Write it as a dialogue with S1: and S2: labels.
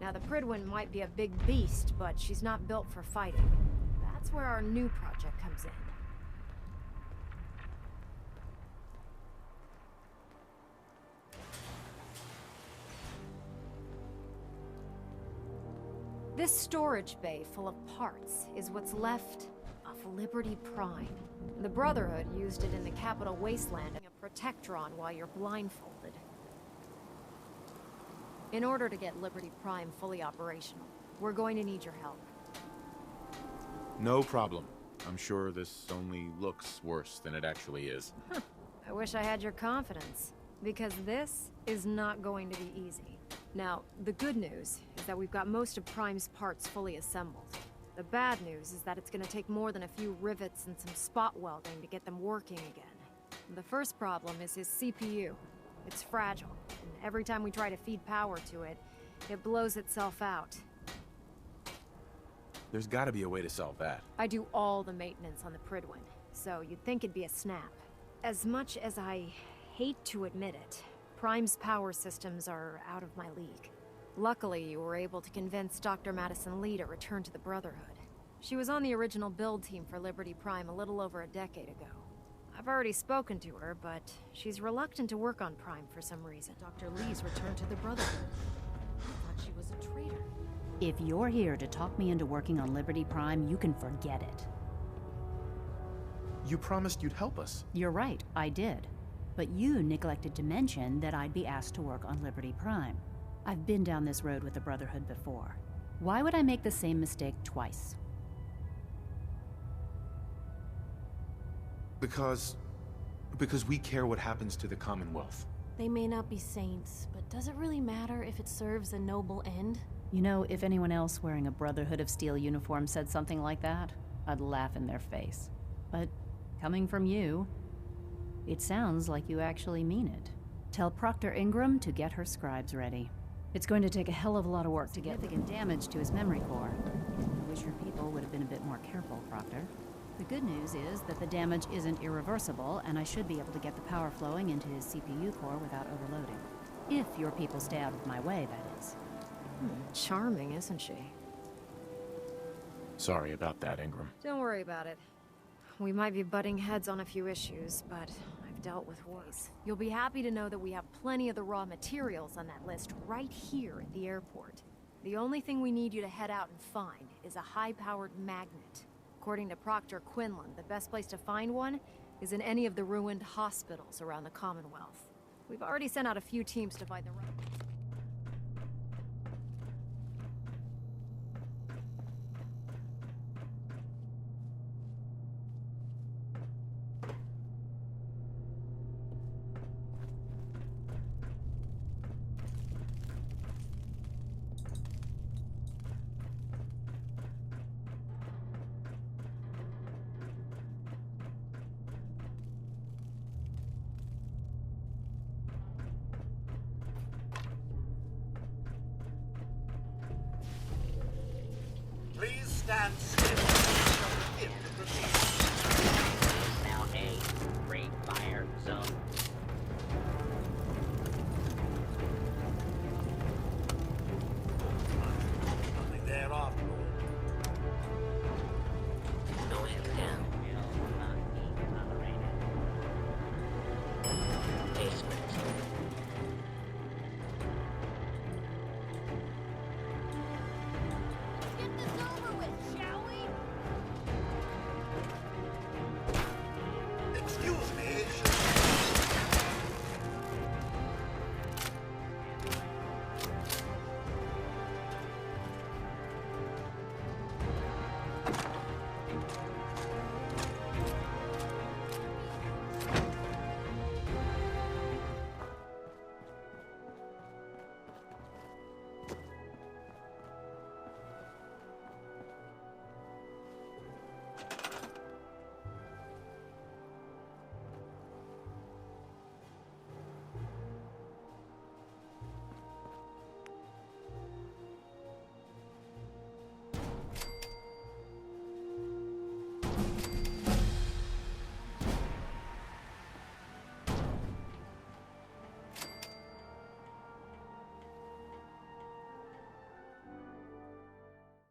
S1: Now, the Prydwen might be a big beast, but she's not built for fighting. That's where our new project comes in. This storage bay full of parts is what's left of Liberty Prime. The Brotherhood used it in the capital wasteland as a protectron while you're blindfolded. In order to get Liberty Prime fully operational, we're going to need your help.
S2: No problem. I'm sure this only looks worse than it actually is.
S1: I wish I had your confidence, because this is not going to be easy. Now, the good news is that we've got most of Prime's parts fully assembled. The bad news is that it's going to take more than a few rivets and some spot welding to get them working again. The first problem is his CPU. It's fragile, and every time we try to feed power to it, it blows itself out.
S2: There's gotta be a way to solve that.
S1: I do all the maintenance on the Prydwen, so you'd think it'd be a snap. As much as I hate to admit it, Prime's power systems are out of my league. Luckily, you were able to convince Dr. Madison Lee to return to the Brotherhood. She was on the original build team for Liberty Prime a little over a decade ago. I've already spoken to her, but she's reluctant to work on Prime for some reason.
S3: Dr. Lee's returned to the Brotherhood. I thought she was a traitor.
S4: If you're here to talk me into working on Liberty Prime, you can forget it.
S2: You promised you'd help us.
S4: You're right, I did. But you neglected to mention that I'd be asked to work on Liberty Prime. I've been down this road with the Brotherhood before. Why would I make the same mistake twice?
S2: Because we care what happens to the Commonwealth.
S3: They may not be saints, but does it really matter if it serves a noble end?
S4: You know, if anyone else wearing a Brotherhood of Steel uniform said something like that, I'd laugh in their face. But coming from you, it sounds like you actually mean it. Tell Proctor Ingram to get her scribes ready. It's going to take a hell of a lot of work to get significant damage to his memory core. I wish your people would have been a bit more careful, Proctor. The good news is that the damage isn't irreversible, and I should be able to get the power flowing into his CPU core without overloading. If your people stay out of my way, that is.
S1: Charming, isn't she?
S2: Sorry about that, Ingram.
S1: Don't worry about it. We might be butting heads on a few issues, but I've dealt with worse. You'll be happy to know that we have plenty of the raw materials on that list right here at the airport. The only thing we need you to head out and find is a high-powered magnet. According to Proctor Quinlan, the best place to find one is in any of the ruined hospitals around the Commonwealth. We've already sent out a few teams to find the right...
S5: Please stand still. Shall begin to proceed.
S6: Now a great fire zone.